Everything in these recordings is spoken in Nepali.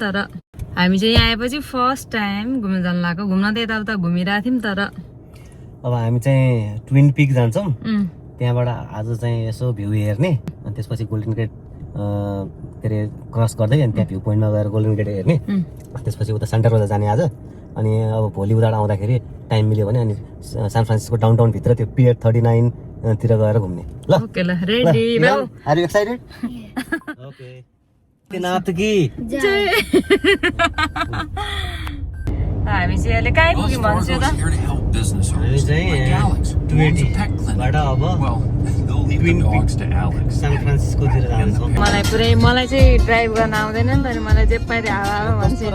तर हामी चाहिँ यहाँ आएपछि फर्स्ट टाइम घुम्न जान लाग्यो घुम्न त यताउता घुमिरहेको थियौँ तर अब हामी चाहिँ ट्विन पिक जान्छौँ त्यहाँबाट आज चाहिँ यसो भ्यू हेर्ने अनि त्यसपछि गोल्डन गेट के अरे क्रस गर्दै अनि त्यहाँ भ्यू पोइन्टमा गएर गोल्डन गेट हेर्ने त्यसपछि उता सान्टा रोजा जाने आज अनि अब भोलि उता आउँदाखेरि टाइम मिल्यो भने अनि सान फ्रान्सिस्को डाउनटाउन भित्र त्यो पियर 39 तिर गएर घुम्ने ल ओके ल रेडी बाउ आर यु एक्साइटेड ओके नातकी हामी चाहिँ अहिले कहाँ पुग्यौँ भन्छु त हामी चाहिँ 20बाट अब सान फ्रान्सिस्कोतिर जान्छौँ मलाई चाहिँ ड्राइभ गर्न आउँदैन नि त मलाई जे पाइदियो हावा भन्छु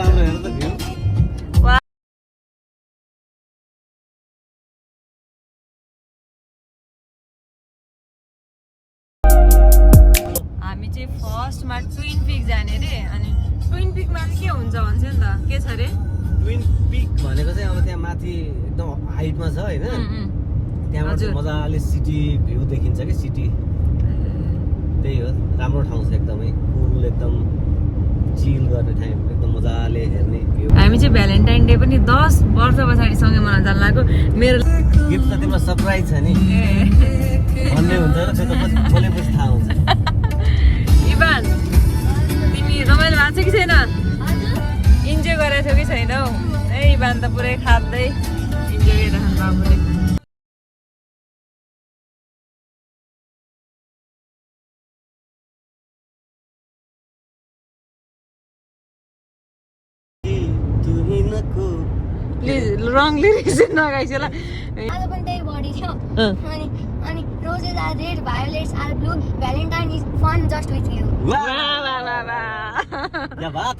हामी चाहिँ फर्स्टमा ट्विन पिक जाने रे अनि ट्विन पिकमा चाहिँ के हुन्छ भन्छ नि त के छ रे ट्विन पिक भनेको चाहिँ अब त्यहाँ माथि एकदम हाइटमा छ होइन त्यहाँबाट मजाले सिटी भ्यू देखिन्छ कि सिटी त्यही हो राम्रो ठाउँ छ एकदमै कुल एकदम चिल गर्ने ठाउँ एकदम मजाले हेर्ने भ्यू हामी चाहिँ भ्यालेन्टाइन डे पनि 10 वर्ष पछाडि सँगै मनाउन जान लाग्यो मेरो गिफ्ट त तिम्रो सरप्राइज छ नि भन्ने हुन्छ र त्यो त बोलेपछि थाहा हुन्छ इभान तिमी रमाइलो भएको छ कि छैन इन्जोय गरेको छौ कि छैनौ ए इभान त पुरै खाँदै इन्जोय गरिरहनु बाबुले रङ लिरिक्स नगाइस ल आज पनि त्यही बडी थियो अनि roses are red, violets are blue, Valentine is fun just with you. वाह वाह वाह वाह क्या बात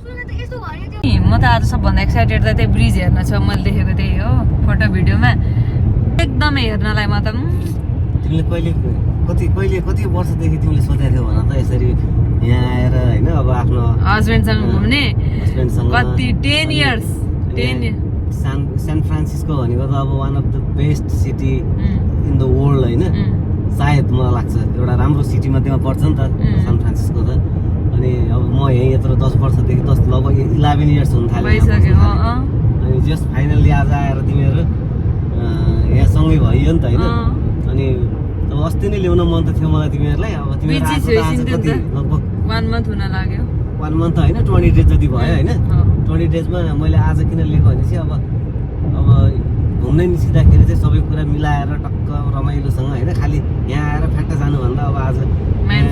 सुन त यस्तो भन्यो त्यो म त आज सबभन्दा एक्साइटेड त त्यही ब्रिज हेर्न छ मैले देखेको त्यही हो फोटो भिडियोमा एकदमै हेर्नलाई म त तिमीले कति वर्षदेखि तिमीले सोचेको थियौ भन त यसरी यहाँ आएर हैन अब आफ्नो हस्बेन्डसँग घुम्ने कति 10 इयर्स सान फ्रान्सिस्को भनेको त अब one of the best city in the world हैन सायद मलाई लाग्छ एउटा राम्रो सिटी मध्येमा पर्छ नि त सान फ्रान्सिस्को त अनि अब म यही यत्रो 10 वर्षदेखि लगभग 11 इयर्स हुन थाल्यो अनि जस्ट फाइनल्ली आज आएर तिमीहरू यहाँ सँगै भयो नि त हैन अनि अब अस्ति नै ल्याउन मन त थियो मलाई तिमीहरूलाई अब तिमीहरू लगभग 1 मन्थ हुन लाग्यो 1 मन्थ हैन 20 डेज जति भयो हैन 20 डेजमा मैले आज किन लिएको भनेपछि अब घुम्नै निस्किँदाखेरि चाहिँ सबै कुरा मिलाएर टक्क रमाइलोसँग हैन खालि यहाँ आएर फ्याक्टा जानुभन्दा अब आज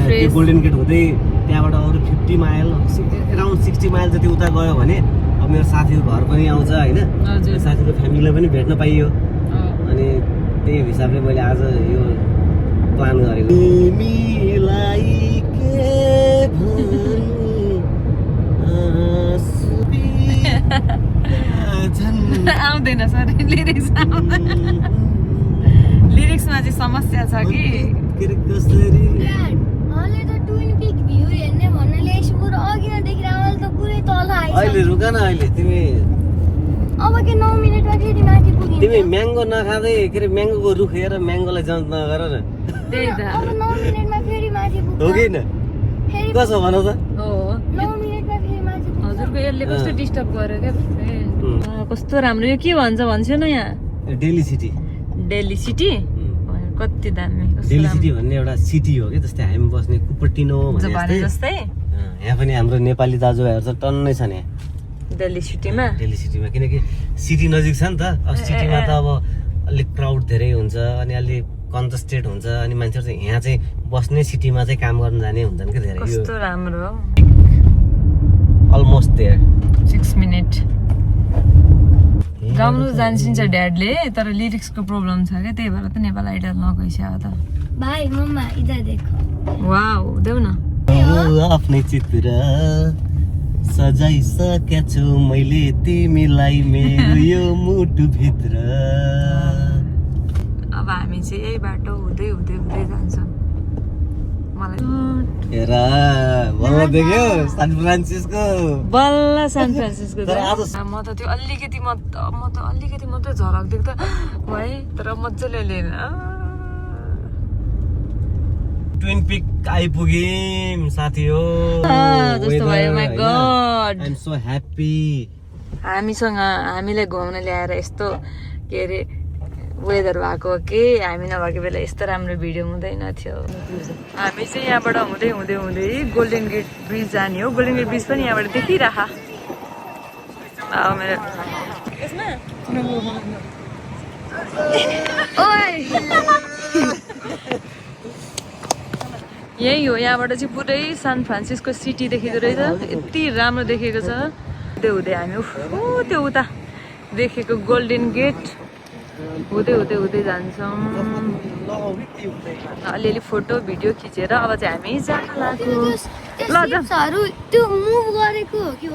त्यो गोल्डन गेट हुँदै त्यहाँबाट अरू 50 माइल अराउन्ड 60 माइल जति उता गयो भने अब मेरो साथीको घर पनि आउँछ हैन साथीको फ्यामिलीलाई पनि भेट्न पाइयो अनि त्यही हिसाबले मैले आज यो प्लान गरेको तिमीलाई के आउँदैन सर लिरिक्समा चाहिँ समस्या छ कि अहिले त ट्विन पिक भ्यू हेर्ने भन्नाले यसपुर अघि न देखिरहेको त पुरै तल आइछ अहिले रुक न अहिले तिमी अब के 9 मिनेटमा फेरि माथि पुगिन्छ तिमी म्याङ्गो नखाँदै के रे म्याङ्गोको रुख हेरेर म्याङ्गोलाई जन्त नगर न त्यही त अब 9 मिनेटमा फेरि माथि पुग्छ हो कि न फेरि कसो भन त हो 9 मिनेटमा फेरि माथि पुग्छ हजुरको यसले कस्तो डिस्टर्ब गर्यो क्या कस्तो राम्रो यो के भन्छ भन्छु न यहाँ दिल्ली सिटी कति दामी दिल्ली सिटी भन्ने एउटा सिटी हो कि जस्तै हामी बस्ने कुपटिनो भने जस्तै यहाँ पनि हाम्रो नेपाली दाजुभाइहरू चाहिँ टन्नै छ नि दिल्ली सिटीमा किनकि सिटी नजिक छ नि त अब सिटीमा त अब अलिक क्राउड धेरै हुन्छ अनि अलिक कन्जस्टेड हुन्छ अनि मान्छेहरू चाहिँ यहाँ चाहिँ बस्ने सिटीमा चाहिँ काम गर्न जाने हुन्छन् कि धेरै कस्तो राम्रो अलमोस्ट देयर 6 मिनेट गाउनु जान्छिन्छ ड्याडले तर लिरिक्सको प्रब्लम छ क्या त्यही भएर त नेपाल आइडल नगइसक्यो त भाइ मम्मा इधर देखो वाउ देऊ न आफ्नै चित्र सजाइसकेको छु मैले तिमीलाई मेरो यो मुटु भित्र अब हामी चाहिँ यही बाटो हुँदै जान्छौँ मलाई हेरा बल्ल देख्यो सान फ्रान्सिस्को तर आज म त त्यो अलिकति मात्रै झलक देख्दा भए तर मजाले लिएन ट्विन पिक आइपुग्यौँ साथी हो जस्तो भयो my god I am so happy हामीलाई घुमाउन ल्याएर यस्तो के अरे वेदर भएको के हामी नभएको बेला यस्तो राम्रो भिडियो हुँदैन थियो हामी चाहिँ यहाँबाट हुँदै हुँदै हुँदै गोल्डन गेट ब्रिज जाने हो गोल्डन गेट ब्रिज पनि यहाँबाट देखिरह मेरो यही हो यहाँबाट चाहिँ पुरै सान फ्रान्सिस्को सिटी देखेको रहेछ यति राम्रो देखेको छ हुँदै हुँदै हामी त्यो उता देखेको गोल्डन गेट हुँदै हुँदै हुँदै जान्छौँ अलिअलि फोटो भिडियो खिचेर अब चाहिँ हामी जान लाग्यो ल त्यो मुभ गरेको हो कि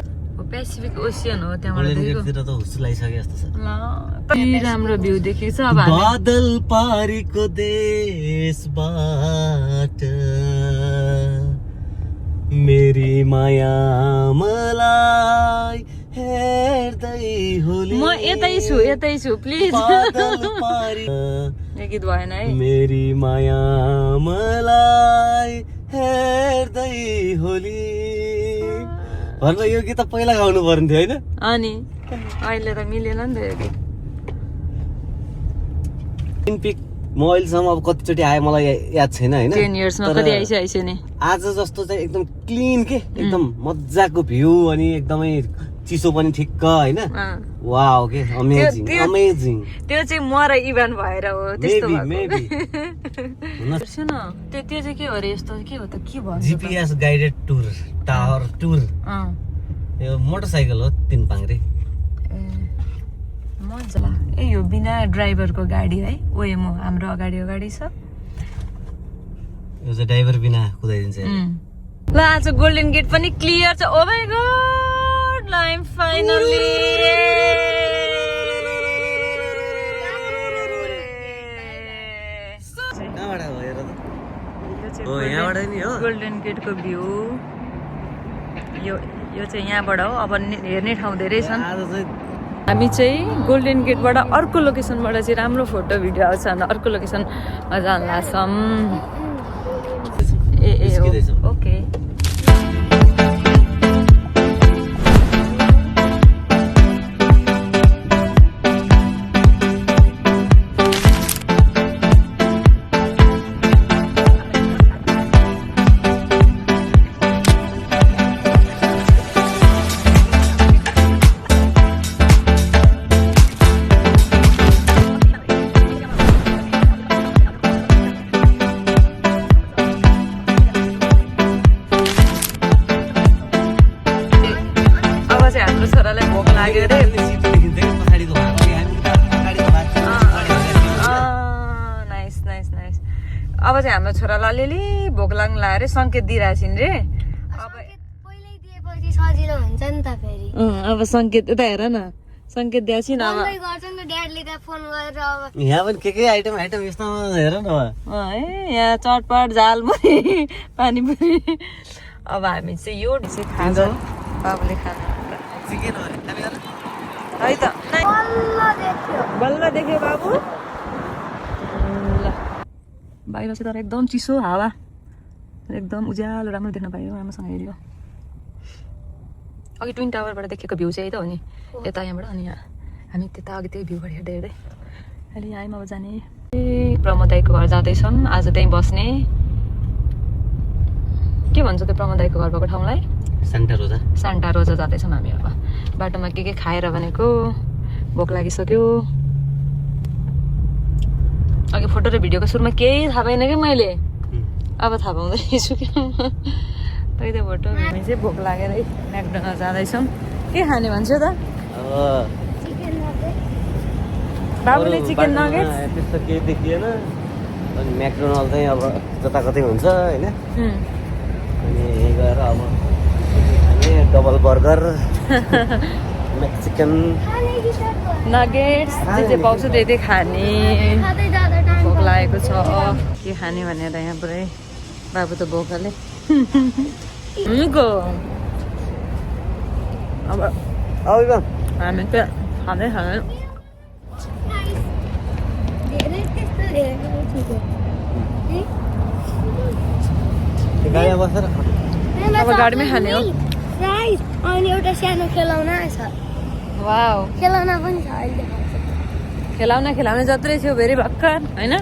पेसिफिक ओसियन हो त्यहाँबाट देखेको तिर त हुस लागिसके जस्तो छ ल कति राम्रो भ्यू देखेको छ अब हामी बादल पारीको देशबाट मेरी माया मलाई हेर्दै होली म यतै छु प्लिज बादल पारी गीत भएन है मेरी माया मलाई हेर्दै होली भनेर यो गीत त पहिला गाउनु पर्ने थियो होइन अनि अहिले त मिलेन नि त यो गीत ट्विन पिक म अहिलेसम्म अब कतिचोटि आयो मलाई याद छैन होइन 10 इयर्समा कति आइसक्यो नि आज जस्तो चाहिँ एकदम क्लिन के एकदम मजाको भ्यू अनि एकदमै चिसो पनि ठिक्क होइन वाउ के अमेजिङ अमेजिङ त्यो चाहिँ म र इभान भएर हो त्यस्तो मेबी सुन त्यो चाहिँ के हो रे यस्तो के हो त के भन्छ GPS guided tour tower tour यो मोटरसाइकल हो 3 पाङ्रे मजा ए यो बिना ड्राइभरको गाडी है ओएमओ हाम्रो अगाडि छ यो चाहिँ ड्राइभर बिना कुदाइदिन्छ ल आज गोल्डन गेट पनि क्लियर छ ओ माय गॉड लाइम फाइनली कहाँबाट हो हेर त हो यहाँबाट नि हो गोल्डन गेटको भ्यू यो चाहिँ यहाँबाट हो अब हेर्ने ठाउँ धेरै छन् आज चाहिँ हामी चाहिँ गोल्डन गेटबाट अर्को लोकेसनबाट चाहिँ राम्रो फोटो भिडियो आउँछ अन्त अर्को लोकेसनमा जान लाग्छौँ ए ओके अब चाहिँ हाम्रो छोरालाई अलिअलि भोक लाग्नु लाग्यो अरे सङ्केत दिइरहेछन् रे पहिल्यै दिएपछि सजिलो हुन्छ नि त फेरि अब सङ्केत यता हेर न सङ्केत दिएछन् अब गर्छ नि ड्याडले त फोन गरेर अब यहाँ पनि के आइटम यस्तो हेर न है यहाँ चटपट झालमुरी पानीपुरी अब हामी चाहिँ यो चाहिँ खान्छौँ बाबुले खानु चिकन है त बल्ल देख्यो बाबु ल बाहिर चाहिँ तर एकदम चिसो हावा एकदम उज्यालो राम्रो देख्न पायो राम्रोसँग हेऱ्यो अघि ट्विन टावरबाट देखेको भ्यू चाहिँ यता हो नि यता यहाँबाट अनि यहाँ हामी त्यता अघि त्यही भ्यूबाट हेर्दै हेर्दै अहिले यहाँ आयौँ अब जाने ए प्रमोद दाइको घर जाँदैछौँ आज त्यहीँ बस्ने के भन्छ त्यो प्रमोद दाइको घर भएको ठाउँलाई सान्टा रोजा जाँदैछौँ हामी अब बाटोमा के खाएर भनेको भोक लागिसक्यो अघि फोटो र भिडियोको सुरुमा केही थाहा पाइनँ कि मैले अब थाहा पाउँदैछु कि त्यही त फोटो हामी चाहिँ भोक लागेरै म्याकडोनल्ड जाँदैछौँ के खाने भन्छ त बाबुले चिकन नगेट त्यस्तो केही देखिएन अनि म्याकडोनल्ड चाहिँ अब जताकतै हुन्छ होइन अनि यही गएर अब डबल बर्गर मेक्सिकन नगेट्स जे पाउँछ त्यही खाने भोक लागेको छ के खाने भनेर यहाँ पुरै बाबु त भोकले अब हामी त खाँदै खाँदै गाडीमा बसेर अब गाडीमै खाने हो फ्राइज अनि एउटा सानो खेलौना छ वाउ खेलौना पनि छ अहिले खेलाउने जत्रै थियो भेरी भर्खर होइन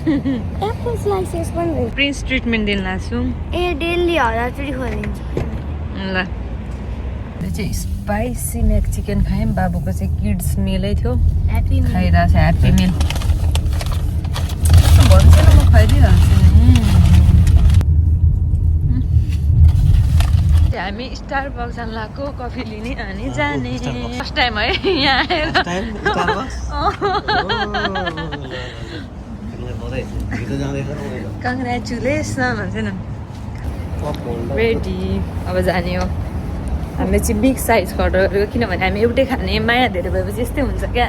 एप्पल स्लाइसेस पनि रहेछ। प्रिन्स ट्रिटमेन्ट दिन लाग्छु ए डेली हजारचोटि खोलिन्छ ल यो चाहिँ स्पाइसी म्याक चिकन खायौँ बाबुको चाहिँ किड्स मिलै थियो ह्याप्पी खाइरहेको छ ह्याप्पी मिल भन्छ न म खुवाइदिइहाल्छु नि हामी स्टार बक्स जान लाग्यो कफी लिने अनि जाने फर्स्ट टाइम है यहाँ आएर कङ्ग्रेचुलेसन भन्छ न रेडी अब जाने हो हामीले चाहिँ बिग साइज अर्डर गरेको किनभने हामी एउटै खाने माया धेरै भएपछि यस्तै हुन्छ क्या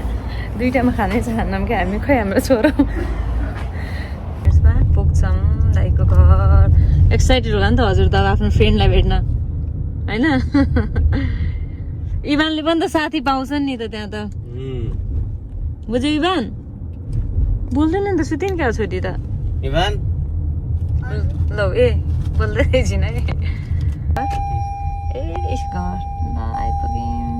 दुइटामा खानै छ खानामा क्या हामी खै हाम्रो छोरो यसमा पुग्छौँ दाइको घर एक्साइटेड होला नि त हजुर त आफ्नो फ्रेन्डलाई भेट्न होइन इभानले पनि त साथी पाउँछन् नि त त्यहाँ त बुझ्यो इभान बोल्दैन नि त सुतिन् क्या छोरी त इभान ल ए बोल्दै रहेछिन है ए घर ल आइपुग्यौँ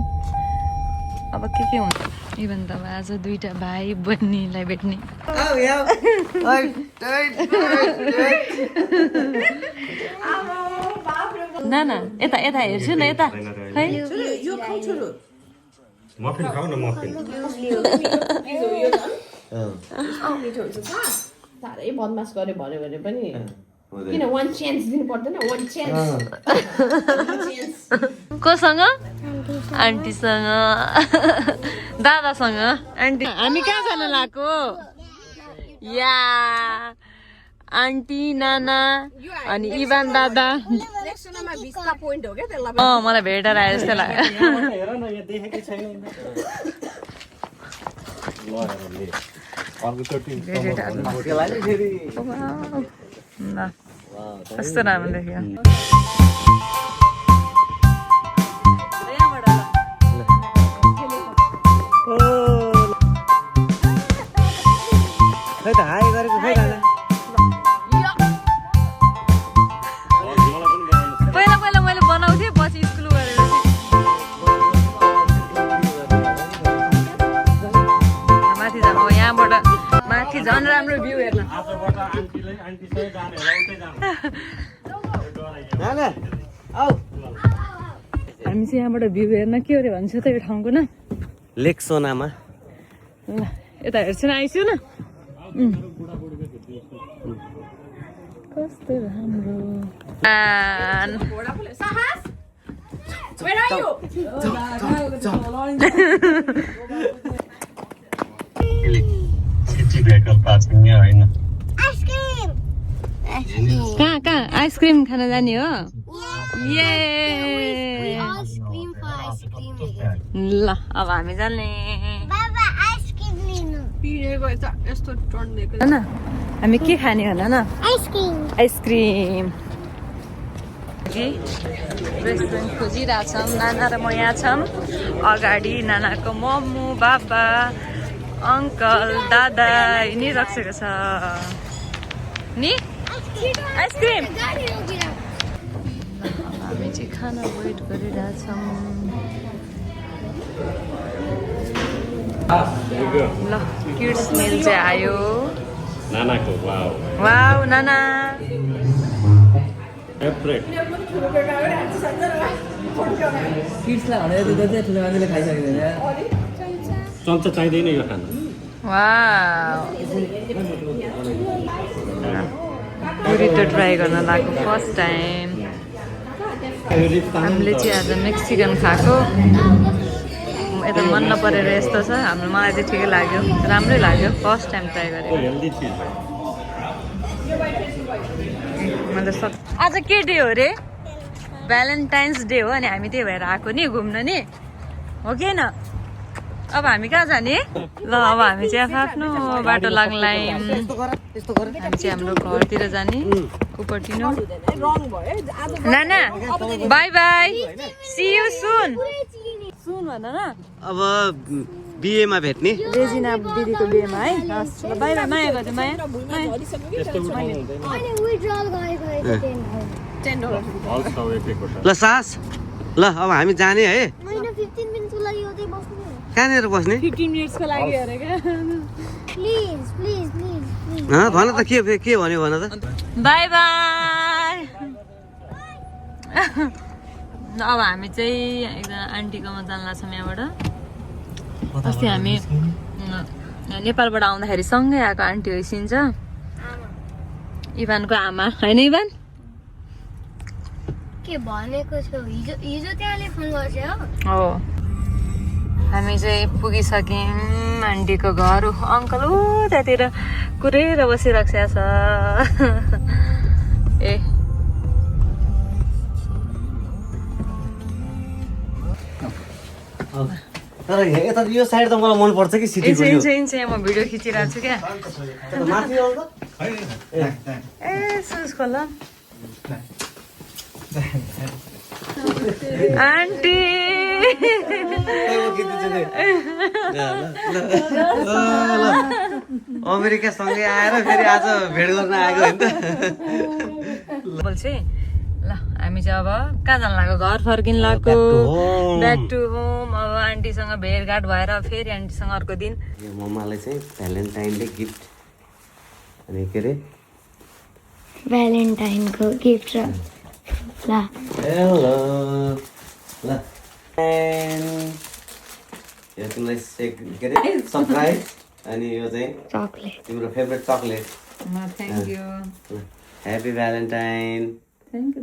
अब के हुन्छ इभन त अब आज दुइटा भाइ बहिनीलाई भेट्ने नाना यता यता हेर्छु न यता खै मफिन खाऊ न मफिन साह्रै बदमास गर्यो भन्यो भने पनि किन वान चान्स दिनु पर्दैन वान चान्स कोसँग आन्टीसँग दादासँग आन्टी हामी कहाँ जान लाग्यो या आन्टी नाना अनि इभान दादा मलाई भेटेर आए जस्तो लाग्यो ल कस्तो राम्रो देखियो खै त हाई गरेको खै दादा पहिला पहिला मैले बनाउँथेँ पछि स्कुल गरेर माथि जानु यहाँबाट माथि झन् राम्रो भ्यू हेर्न हामी चाहिँ यहाँबाट भ्यू हेर्न के अरे भन्छ त यो ठाउँको न लेक सोनामा ल यता हेर्छु न आइसु न कस्तो राम्रो कहाँ कहाँ आइसक्रिम खान जाने हो ये ल अब हामी जाने हामी के खाने होला न आइसक्रिम रेस्टुरेन्ट खोजिरहेछौँ नाना र म यहाँ छौँ अगाडि नानाको मम्मू बाबा अङ्कल दादा हिँडिरहेको छ नि आइसक्रिम हामी चाहिँ खाना वेट गरिरहेछौँ ल किड्स मिल चाहिँ आयो नानाको वाउ वाउ नाना चम्चा चाहिँदैन यो खाना वाउ बुरिटो ट्राई गर्न लाग्यो फर्स्ट टाइम हामीले चाहिँ आज मेक्सिकन खाएको यता मन नपरेर यस्तो छ हाम्रो मलाई चाहिँ ठिकै लाग्यो राम्रै लाग्यो फर्स्ट टाइम ट्राई गरेको हेल्दी चिज मतलब आज के डे हो रे भ्यालेन्टाइन्स डे हो अनि हामी त्यही भएर आएको नि घुम्न नि हो कि न अब हामी कहाँ जाने ल अब हामी चाहिँ आफ्नो बाटो लाग्लाई हामी चाहिँ हाम्रो घरतिर जाने कुपर्टिनो नाना बाई बाई सी यू सुन सुन भन न अब बिहेमा भेट्ने रेजिना दिदीको बिहेमा है हस् ल बाई बाई माया गर्छु माया यस्तो उठाउनु हुँदैन अनि विड्रल गरेको रहेछ $10. हल्स त एक एकवटा ल सास ल अब हामी जाने है होइन 15 मिनटको लागि यतै बस्नु कहाँनिर बस्ने 15 मिनट्सको लागि अरे क्या प्लिज प्लिज प्लिज प्लिज भन त के भन्यो भन त बाई बाई अब हामी चाहिँ एकजना आन्टीकोमा जान लाग्छौँ यहाँबाट अस्ति हामी नेपालबाट आउँदाखेरि सँगै आएको आन्टी होइसिन्छ इभानको आमा होइन इभान के भनेको छौ हिजो हिजो त्यहाँले फोन गर्छ हो हामी चाहिँ पुगिसक्यौँ आन्टीको घर अङ्कल ऊ त्यहाँतिर कुरेर बसिरहेको छ ए तर यता यो साइड त मलाई मनपर्छ कि सिटीको यो म भिडियो खिचिरहेको छु क्या माथि आउँछ ए सुज खोल आन्टी अमेरिकासँगै आएर फेरि आज भेट गर्न आएको होइन त बोल्छु ल हामी चाहिँ अब कहाँ जानु लाग्यो घर फर्किन लाग्यो ब्याक टु होम अब आन्टीसँग भेटघाट भएर फेरि आन्टीसँग अर्को दिन मम्मालाई चाहिँ भ्यालेन्टाइन डे गिफ्ट अनि के अरे भ्यालेन्टाइनको गिफ्ट र ल हेलो ल यो तिमीलाई के अरे सरप्राइज अनि यो चाहिँ चकलेट तिम्रो favourite chocolate thank you happy Valentine thank you